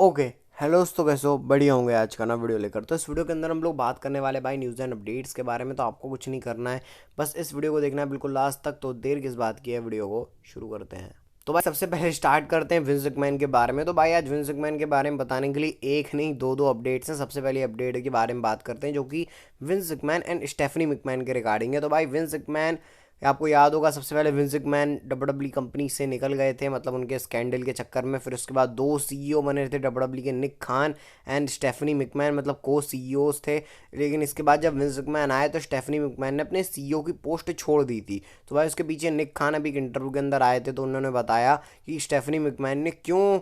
Okay. Hello दोस्तों, कैसे हो? बढ़िया होंगे। आज का ना वीडियो लेकर तो इस वीडियो के अंदर हम लोग बात करने वाले भाई न्यूज़ एंड अपडेट्स के बारे में। तो आपको कुछ नहीं करना है, बस इस वीडियो को देखना है बिल्कुल लास्ट तक। तो देर किस बात की है, वीडियो को शुरू करते हैं। तो भाई सबसे पहले स्टार्ट करते हैं विंस मैकमैन के बारे में। तो भाई आज विंस मैकमैन के बारे में बताने के लिए एक नहीं दो दो अपडेट्स हैं। सबसे पहले अपडेट के बारे में बात करते हैं जो कि Vince McMahon and Stephanie McMahon के रिगार्डिंग है। तो भाई विंस मैकमैन, आपको याद होगा, सबसे पहले विंस मैकमैन डब्ल्यूडब्ल्यूई कंपनी से निकल गए थे, मतलब उनके स्कैंडल के चक्कर में। फिर उसके बाद दो सीईओ बने थे डब्ल्यूडब्ल्यूई के, निक खान एंड स्टेफनी मैकमैन, मतलब को सीईओज थे। लेकिन इसके बाद जब विंस मैकमैन आए तो स्टेफनी मैकमैन ने अपने सीईओ की पोस्ट छोड़ दी थी। तो भाई उसके पीछे निक खान अभी एक इंटरव्यू के अंदर आए थे, तो उन्होंने बताया कि स्टेफनी मैकमैन ने क्यों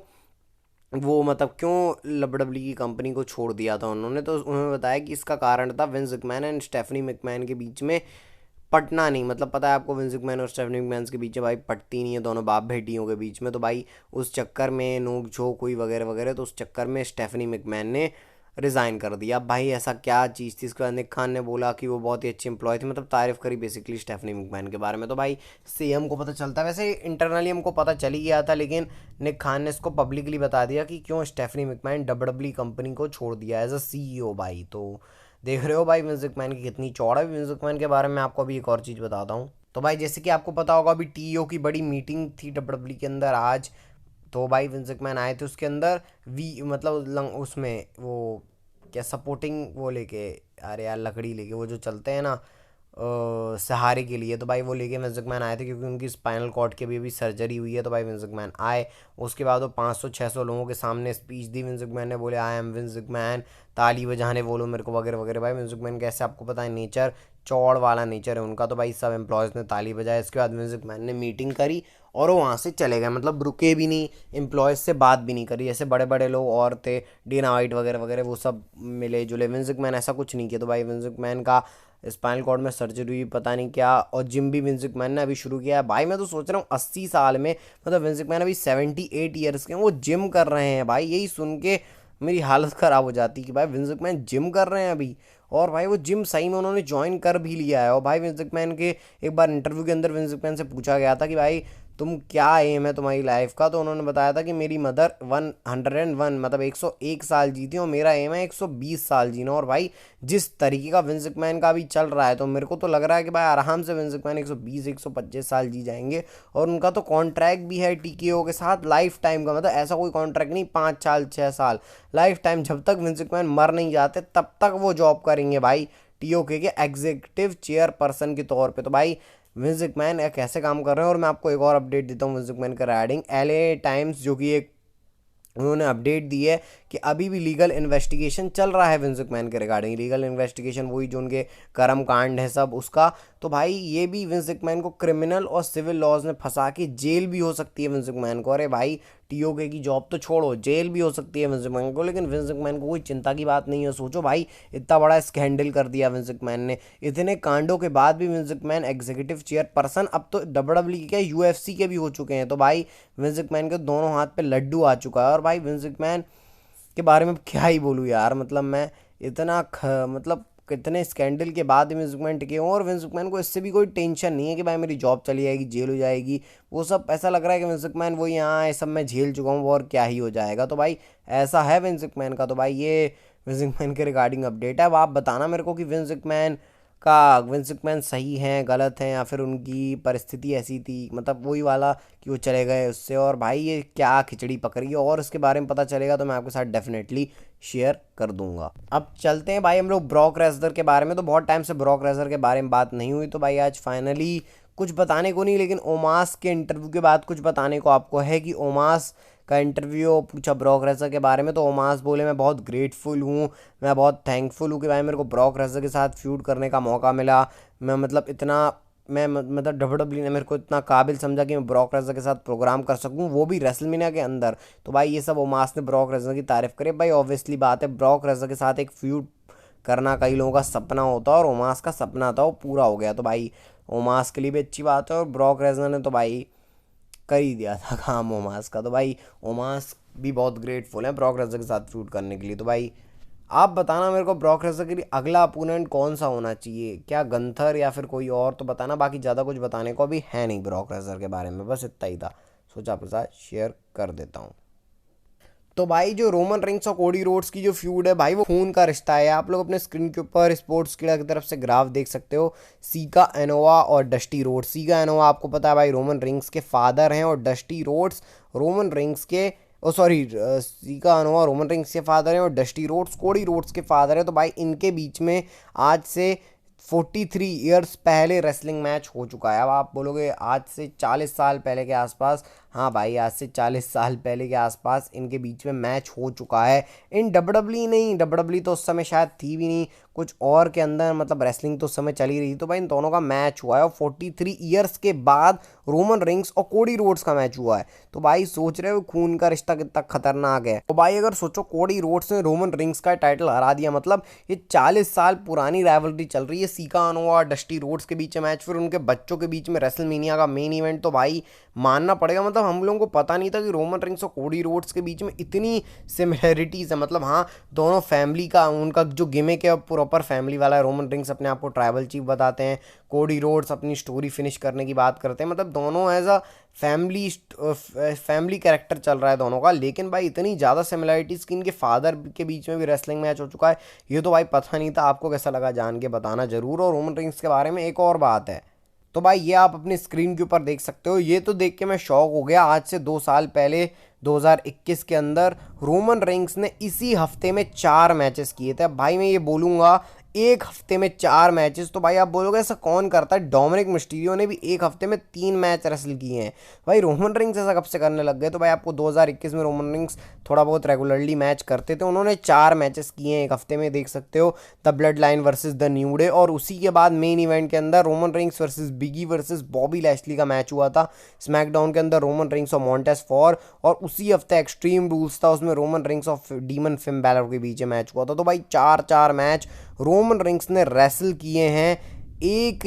वो मतलब क्यों डब्ल्यूडब्ल्यूई की कंपनी को छोड़ दिया था उन्होंने। तो उन्होंने बताया कि इसका कारण था Vince McMahon and Stephanie McMahon के बीच में पटना नहीं, मतलब पता है आपको विंस मैकमैन और स्टेफनी मैकमैन के बीच में भाई पटती नहीं है, दोनों बाप बेटियों के बीच में। तो भाई उस चक्कर में नोक झोंक हुई वगैरह वगैरह, तो उस चक्कर में स्टेफनी मैकमैन ने रिज़ाइन कर दिया। अब भाई ऐसा क्या चीज़ थी? इसके बाद निक खान ने बोला कि वो बहुत ही अच्छी एम्प्लॉय थी, मतलब तारीफ करी बेसिकली स्टेफनी मैकमैन के बारे में। तो भाई से हमको पता चलता है, वैसे इंटरनली हमको पता चल ही गया था, लेकिन निक खान ने इसको पब्लिकली बता दिया कि क्यों स्टेफनी मैकमैन डब्ल्यूडब्ल्यूई कंपनी को छोड़ दिया एज अ सीईओ। भाई तो देख रहे हो भाई विंस मैकमैन की कितनी चौड़ा है। विंस मैकमैन के बारे में आपको अभी एक और चीज़ बताता हूँ। तो भाई जैसे कि आपको पता होगा, अभी टीओ की बड़ी मीटिंग थी डब्ल्यूडब्ल्यूई के अंदर आज। तो भाई विंस मैकमैन आए थे उसके अंदर, वी मतलब उसमें वो क्या सपोर्टिंग वो लेके, अरे यार लकड़ी लेके, वो जो चलते हैं ना सहारे के लिए। तो भाई वो लेके विंस मैकमैन आए थे क्योंकि उनकी स्पाइनल कॉर्ड की अभी सर्जरी हुई है। तो भाई विंस मैकमैन आए, उसके बाद वो 500-600 लोगों के सामने स्पीच दी। विंस मैकमैन ने बोले आई एम विंस मैकमैन, ताली बजाने बोलो मेरे को वगैरह वगैरह। भाई विंस मैकमैन कैसे, आपको पता है नेचर चौड़ वाला नेचर है उनका। तो भाई सब एम्प्लॉयज़ ने ताली बजाया। इसके बाद विंस मैकमैन ने मीटिंग करी और वो वहाँ से चले गए, मतलब रुके भी नहीं, एम्प्लॉयज़ से बात भी नहीं करी। जैसे बड़े बड़े लोग और थे, डीना वाइट वगैरह वगैरह, वो सब मिले जुले। विंस मैकमैन ऐसा कुछ नहीं किया। तो भाई विंस मैकमैन का स्पाइनल कॉर्ड में सर्जरी हुई, पता नहीं क्या। और जिम भी विंस मैकमैन ने अभी शुरू किया है। भाई मैं तो सोच रहा हूँ 80 साल में, मतलब विंस मैकमैन अभी 78 ईयर्स के हैं, वो जिम कर रहे हैं। भाई यही सुन के मेरी हालत ख़राब हो जाती कि भाई विंस मैकमैन जिम कर रहे हैं अभी। और भाई वो जिम सही में उन्होंने ज्वाइन कर भी लिया है। और भाई विंस मैकमैन के एक बार इंटरव्यू के अंदर विंस मैकमैन से पूछा गया था कि भाई तुम क्या एम है तुम्हारी लाइफ का, तो उन्होंने बताया था कि मेरी मदर 101 मतलब 101 साल जीती और मेरा एम है 120 साल जीना। और भाई जिस तरीके का विंस मैकमैन का भी चल रहा है, तो मेरे को तो लग रहा है कि भाई आराम से विंस मैकमैन 120-125 साल जी जाएंगे। और उनका तो कॉन्ट्रैक्ट भी है टीकेओ के साथ लाइफ टाइम का, मतलब ऐसा कोई कॉन्ट्रैक्ट नहीं 5 साल 6 साल, लाइफ टाइम। जब तक विंस मैकमैन मर नहीं जाते तब तक वो जॉब करेंगे भाई टीओके के एग्जीक्यूटिव चेयर पर्सन के तौर पे। तो भाई विंस मैकमैन कैसे काम कर रहे हैं। और मैं आपको एक और अपडेट देता हूँ विंस मैकमैन का राइडिंग। एलए टाइम्स जो कि एक उन्होंने अपडेट दी है कि अभी भी लीगल इन्वेस्टिगेशन चल रहा है विंस मैकमैन के रिगार्डिंग। लीगल इन्वेस्टिगेशन वही जो उनके कर्म कांड है सब उसका। तो भाई ये भी विंस मैकमैन को क्रिमिनल और सिविल लॉज में फंसा के जेल भी हो सकती है विंस मैकमैन को। अरे भाई टीओके की जॉब तो छोड़ो, जेल भी हो सकती है विंस मैकमैन को। लेकिन विंस मैकमैन को कोई चिंता की बात नहीं है। सोचो भाई इतना बड़ा स्कैंडल कर दिया विंस मैकमैन ने, इतने कांडों के बाद भी Vince McMahon executive chair person, अब तो डब्ल्यूडब्ल्यूई के यूएफसी के भी हो चुके हैं। तो भाई विंस मैकमैन के दोनों हाथ पे लड्डू आ चुका है। और भाई विंस मैकमैन के बारे में क्या ही बोलूँ यार, मतलब मैं इतना मतलब कितने स्कैंडल के बाद विंस मैकमैन टिके हों। और विंस मैकमैन को इससे भी कोई टेंशन नहीं है कि भाई मेरी जॉब चली जाएगी, जेल हो जाएगी। वो सब ऐसा लग रहा है कि विंस मैकमैन वो यहाँ ये सब मैं झेल चुका हूँ और क्या ही हो जाएगा। तो भाई ऐसा है विंस मैकमैन का। तो भाई ये विंस मैकमैन के रिगार्डिंग अपडेट है। अब आप बताना मेरे को कि विंस मैकमैन सही हैं गलत हैं, या फिर उनकी परिस्थिति ऐसी थी, मतलब वही वाला कि वो चले गए उससे। और भाई ये क्या खिचड़ी पकड़ी है, और इसके बारे में पता चलेगा तो मैं आपके साथ डेफिनेटली शेयर कर दूंगा। अब चलते हैं भाई हम लोग ब्रॉक रेसलर के बारे में। तो बहुत टाइम से ब्रॉक रेसलर के बारे में बात नहीं हुई, तो भाई आज फाइनली कुछ बताने को नहीं, लेकिन ओमास के इंटरव्यू के बाद कुछ बताने को आपको है। कि ओमास का इंटरव्यू पूछा ब्रॉक रेसलर के बारे में, तो ओमास बोले मैं बहुत ग्रेटफुल हूँ, मैं बहुत थैंकफुल हूँ कि भाई मेरे को ब्रॉक रेसलर के साथ फ्यूड करने का मौका मिला। मैं मतलब इतना मैं मतलब डब्ल्यूडब्ल्यू ने मेरे को इतना काबिल समझा कि मैं ब्रॉक रेसलर के साथ प्रोग्राम कर सकूं, वो भी रेसलमेनिया के अंदर। तो भाई ये सब ओमास ने ब्रॉक रेसलर की तारीफ करी। भाई ऑब्वियसली बात है, ब्रॉक रेसलर के साथ एक फ्यूड करना कई लोगों का सपना होता है, और ओमास का सपना था वो पूरा हो गया। तो भाई ओमास के लिए भी अच्छी बात है, और ब्रॉक रेसलर ने तो भाई कर ही दिया था काम ओमास का। तो भाई ओमास भी बहुत ग्रेटफुल है ब्रॉक रेसलर के साथ फ्यूड करने के लिए। तो भाई आप बताना मेरे को ब्रॉक रेसलर के लिए अगला अपोनेंट कौन सा होना चाहिए, क्या गंथर या फिर कोई और, तो बताना। बाकी ज़्यादा कुछ बताने को अभी है नहीं ब्रॉक रेसलर के बारे में, बस इतना ही था, सोचा आपके साथ शेयर कर देता हूँ। तो भाई जो रोमन रिंग्स और कोडी रोड्स की जो फ्यूड है भाई वो खून का रिश्ता है। आप लोग अपने स्क्रीन के ऊपर स्पोर्ट्स कीड़ा की तरफ से ग्राफ देख सकते हो। सीका एनोवा और डस्टी रोड्स। सीका एनोवा आपको पता है भाई रोमन रिंग्स के फादर हैं, और डस्टी रोड्स रोमन रिंग्स के oh sorry Sika Anoa'i Roman Reigns के फादर हैं, और डस्टी रोड्स कोडी रोड्स के फादर हैं। तो भाई इनके बीच में आज से 43 ईयर्स पहले रेसलिंग मैच हो चुका है। अब आप बोलोगे आज से 40 साल पहले के आसपास, हाँ भाई आज से 40 साल पहले के आसपास इनके बीच में मैच हो चुका है। इन डब्ल्यूडब्ल्यू नहीं, डब्ल्यूडब्ल्यू तो उस समय शायद थी भी नहीं, कुछ और के अंदर मतलब रेसलिंग तो उस समय चली रही थी। तो भाई इन दोनों का मैच हुआ है, और 43 ईयर्स के बाद रोमन रिंग्स और कोडी रोड्स का मैच हुआ है। तो भाई सोच रहे हो खून का रिश्ता कितना खतरनाक है। तो भाई अगर सोचो कोडी रोड्स ने रोमन रिंग्स का टाइटल हरा दिया, मतलब ये 40 साल पुरानी राइवलरी चल रही है सीका एनोवा और डस्टी रोड्स के बीच में मैच, फिर उनके बच्चों के बीच में रेसलमेनिया का मेन इवेंट। तो भाई मानना पड़ेगा, मतलब हम लोगों को पता नहीं था कि रोमन रिंग्स और कोडी रोड्स के बीच में इतनी सिमिलरिटीज़ है। मतलब हाँ दोनों फैमिली का उनका जो गिमिक है प्रॉपर फैमिली वाला है। रोमन रिंग्स अपने आप को ट्राइबल चीफ बताते हैं, कोडी रोड्स अपनी स्टोरी फिनिश करने की बात करते हैं। मतलब दोनों एज अ फैमिली कैरेक्टर चल रहा है दोनों का। लेकिन भाई इतनी ज़्यादा सिमिलरिटीज़ कि इनके फादर के बीच में भी रेसलिंग मैच हो चुका है, ये तो भाई पता नहीं था। आपको कैसा लगा जान के बताना जरूर। और रोमन रिंग्स के बारे में एक और बात है, तो भाई ये आप अपनी स्क्रीन के ऊपर देख सकते हो। ये तो देख के मैं शॉक हो गया। आज से 2 साल पहले 2021 के अंदर रोमन रिंग्स ने इसी हफ्ते में 4 मैचेस किए थे। अब भाई मैं ये बोलूँगा एक हफ्ते में 4 मैचेस, तो भाई आप बोलोगे ऐसा कौन करता है। डोमिनिक मिस्टीरियो ने भी एक हफ्ते में 3 मैच रेसल किए हैं। भाई रोमन रिंग्स ऐसा कब से करने लग गए। तो भाई आपको 2021 में रोमन रिंग्स थोड़ा बहुत रेगुलरली मैच करते थे, उन्होंने 4 मैचेस किए हैं एक हफ्ते में, देख सकते हो। The Bloodline versus the New Day, और उसी के बाद मेन इवेंट के अंदर Roman Reigns versus Big E versus Bobby Lashley का मैच हुआ था। स्मैकडाउन के अंदर रोमन रिंग्स और मॉन्टेस फॉर, और उसी हफ्ते एक्सट्रीम रूल्स था, उसमें रोमन रिंग्स और डीमन फिन बैलर के बीच मैच हुआ था। तो भाई 4 मैच रोमन रिंग्स ने रेसल किए हैं एक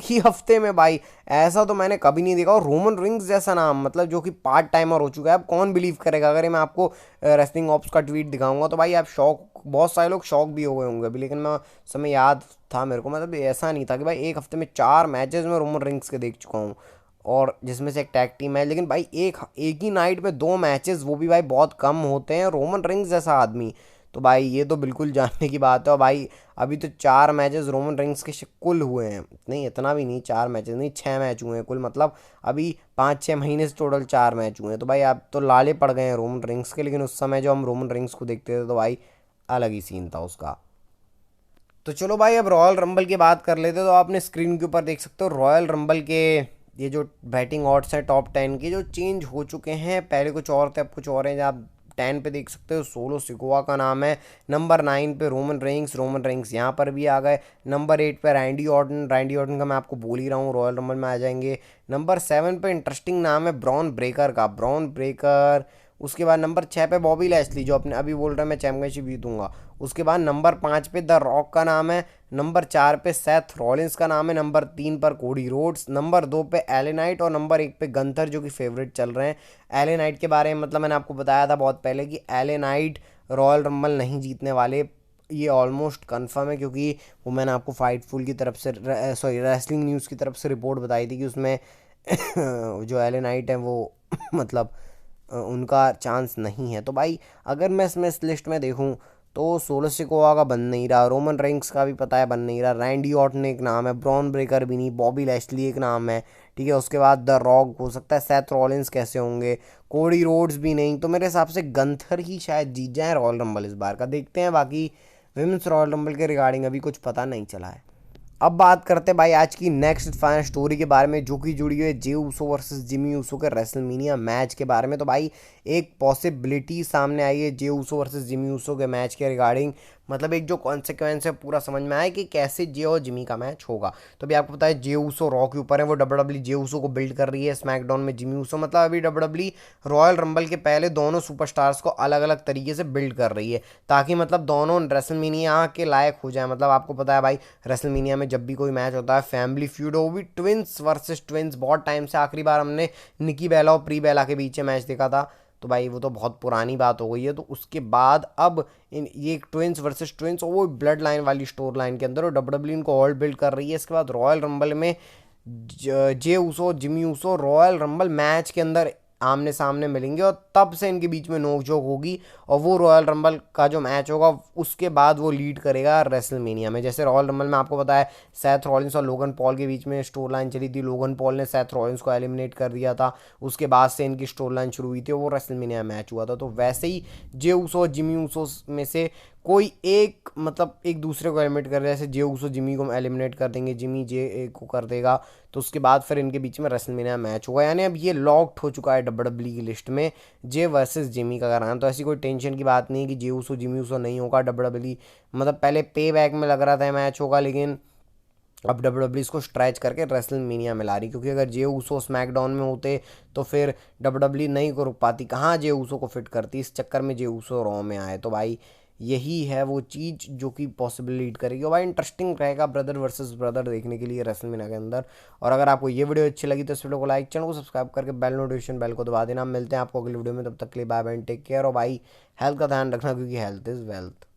ही हफ्ते में। भाई ऐसा तो मैंने कभी नहीं देखा। और रोमन रिंग्स जैसा नाम, मतलब जो कि पार्ट टाइमर हो चुका है, अब कौन बिलीव करेगा। अगर मैं आपको रेसलिंग ऑप्स का ट्वीट दिखाऊंगा तो भाई आप शॉक, बहुत सारे लोग शॉक भी हो गए होंगे अभी। लेकिन मैं समय याद था मेरे को, मतलब ऐसा नहीं था कि भाई एक हफ्ते में 4 मैचेस में रोमन रिंग्स के देख चुका हूँ, और जिसमें से एक टैग टीम है। लेकिन भाई एक ही नाइट में 2 मैचेस, वो भी भाई बहुत कम होते हैं रोमन रिंग्स जैसा आदमी। तो भाई ये तो बिल्कुल जानने की बात है। और भाई अभी तो 4 मैचेस रोमन रिंग्स के कुल हुए हैं, नहीं इतना भी नहीं, 4 मैचेस नहीं 6 मैच हुए हैं कुल। मतलब अभी 5-6 महीने से टोटल 4 मैच हुए हैं। तो भाई आप तो लाले पड़ गए हैं रोमन रिंग्स के। लेकिन उस समय जो हम रोमन रिंग्स को देखते थे तो भाई अलग ही सीन था उसका। तो चलो भाई अब रॉयल रंबल की बात कर लेते। तो आपने स्क्रीन के ऊपर देख सकते हो रॉयल रंबल के ये जो बैटिंग ऑड्स हैं टॉप 10 के, जो चेंज हो चुके हैं। पहले कुछ और थे, अब कुछ और हैं। आप 10 पे देख सकते हो सोलो सिकोवा का नाम है। नंबर 9 पे रोमन रेंग्स यहाँ पर भी आ गए। नंबर 8 पे रैंडी ऑर्टन का मैं आपको बोल ही रहा हूँ रॉयल रंबल में आ जाएंगे। नंबर 7 पे इंटरेस्टिंग नाम है ब्रॉन ब्रेकर। उसके बाद नंबर 6 पे बॉबी लैशली, जो अपने अभी बोल रहे हैं मैं चैंपियनशिप जीतूंगा। उसके बाद नंबर 5 पे द रॉक का नाम है। नंबर 4 पे सेथ रॉलिंस का नाम है। नंबर 3 पर कोडी रोड्स। नंबर 2 पे एले नाइट, और नंबर 1 पे गंथर, जो कि फेवरेट चल रहे हैं। एले नाइट के बारे में मतलब मैंने आपको बताया था बहुत पहले कि एले नाइट रॉयल रंबल नहीं जीतने वाले, ये ऑलमोस्ट कंफर्म है। क्योंकि वो मैंने आपको फाइटफुल की तरफ से सॉरी रेसलिंग न्यूज़ की तरफ से रिपोर्ट बताई थी कि उसमें जो एले नाइट है वो मतलब उनका चांस नहीं है। तो भाई अगर मैं इसमें इस लिस्ट में देखूं तो सोलो सिकोवा का बन नहीं रहा, रोमन रेंग्स का भी पता है बन नहीं रहा, रैंडी ऑर्टन एक नाम है, ब्रॉन ब्रेकर भी नहीं, बॉबी लैशली एक नाम है, ठीक है। उसके बाद द रॉक हो सकता है, सेथ रॉलिंस कैसे होंगे, कोडी रोड्स भी नहीं। तो मेरे हिसाब से गंथर ही शायद जीत जाए रॉयल रंबल इस बार का। देखते हैं, बाकी विमेंस रॉयल रंबल के रिगार्डिंग अभी कुछ पता नहीं चला है। अब बात करते हैं भाई आज की नेक्स्ट फाइनल स्टोरी के बारे में, जो कि जुड़ी हुई है Jey Uso versus Jimmy Uso के रेसलमेनिया मैच के बारे में। तो भाई एक पॉसिबिलिटी सामने आई है Jey Uso versus Jimmy Uso के मैच के रिगार्डिंग, मतलब एक जो कॉन्सिक्वेंस है पूरा समझ में आया कि कैसे जे और जिमी का मैच होगा। तो अभी आपको पता है जे ऊसो रॉ के ऊपर है, वो डब्ल्यूडब्ल्यू जे ऊसो को बिल्ड कर रही है। स्मैकडाउन में जिमी ऊसो, मतलब अभी डब्ल्यूडब्ल्यू रॉयल रंबल के पहले दोनों सुपरस्टार्स को अलग अलग तरीके से बिल्ड कर रही है, ताकि मतलब दोनों रेसलमेनिया के लायक हो जाए। मतलब आपको पता है भाई रेसलमेनिया में जब भी कोई मैच होता है फैमिली फ्यूड हो, वो भी ट्विंस वर्सेस ट्विंस। बहुत टाइम से, आखिरी बार हमने निकी बेला और प्री बेला के बीच में मैच देखा था, तो भाई वो तो बहुत पुरानी बात हो गई है। तो उसके बाद अब ये ट्विंस वर्सेस ट्विंस, और वो ब्लड लाइन वाली स्टोर लाइन के अंदर, और डब्ल्यूडब्ल्यू इनको ऑल बिल्ड कर रही है। इसके बाद रॉयल रंबल में Jey Uso Jimmy Uso Royal Rumble match के अंदर आमने सामने मिलेंगे और तब से इनके बीच में नोकझोंक होगी, और वो रॉयल रंबल का जो मैच होगा उसके बाद वो लीड करेगा रेसलमेनिया में। जैसे रॉयल रंबल में आपको पता है सैथ रॉलिंस और लोगन पॉल के बीच में स्टोरी लाइन चली थी, लोगन पॉल ने सैथ रॉलिंस को एलिमिनेट कर दिया था, उसके बाद से इनकी स्टोरी लाइन शुरू हुई थी, वो रेसलमेनिया मैच हुआ था। तो वैसे ही जे ऊसो और जिमी ऊसो में से कोई एक मतलब एक दूसरे को एलिमिनेट कर रहा है, जैसे जे ऊसो जिमी को एलिमिनेट कर देंगे, जिमी जे को कर देगा, तो उसके बाद फिर इनके बीच में रेसलमेनिया मैच होगा। यानी अब ये लॉक्ड हो चुका है डब्ल्यूडब्ल्यूई की लिस्ट में जे वर्सेस जिमी का कराना। तो ऐसी कोई टेंशन की बात नहीं कि जे ऊसो जिमी ऊसो नहीं होगा डब्ल्यूडब्ल्यूई, मतलब पहले पे बैक में लग रहा था मैच होगा, लेकिन अब डब्ल्यूडब्ल्यूई इसको स्ट्रेच करके रेसलमेनिया में ला रही, क्योंकि अगर जे ऊसो स्मैकडाउन में होते तो फिर डब्ल्यूडब्ल्यूई नहीं को रुक पाती, कहाँ जे ऊसो को फिट करती, इस चक्कर में जे ऊसो रॉ में आए। तो भाई यही है वो चीज़ जो कि पॉसिबल लीड करेगी, और भाई इंटरेस्टिंग रहेगा ब्रदर वर्सेस ब्रदर देखने के लिए रेसलमेनिया के अंदर। और अगर आपको ये वीडियो अच्छी लगी तो इस वीडियो को लाइक, चैनल को सब्सक्राइब करके बेल नोटिफिकेशन बेल को दबा देना। मिलते हैं आपको अगली वीडियो में, तब तक के लिए बाय बाय, टेक केयर। और भाई हेल्थ का ध्यान रखना, क्योंकि हेल्थ इज़ वेल्थ।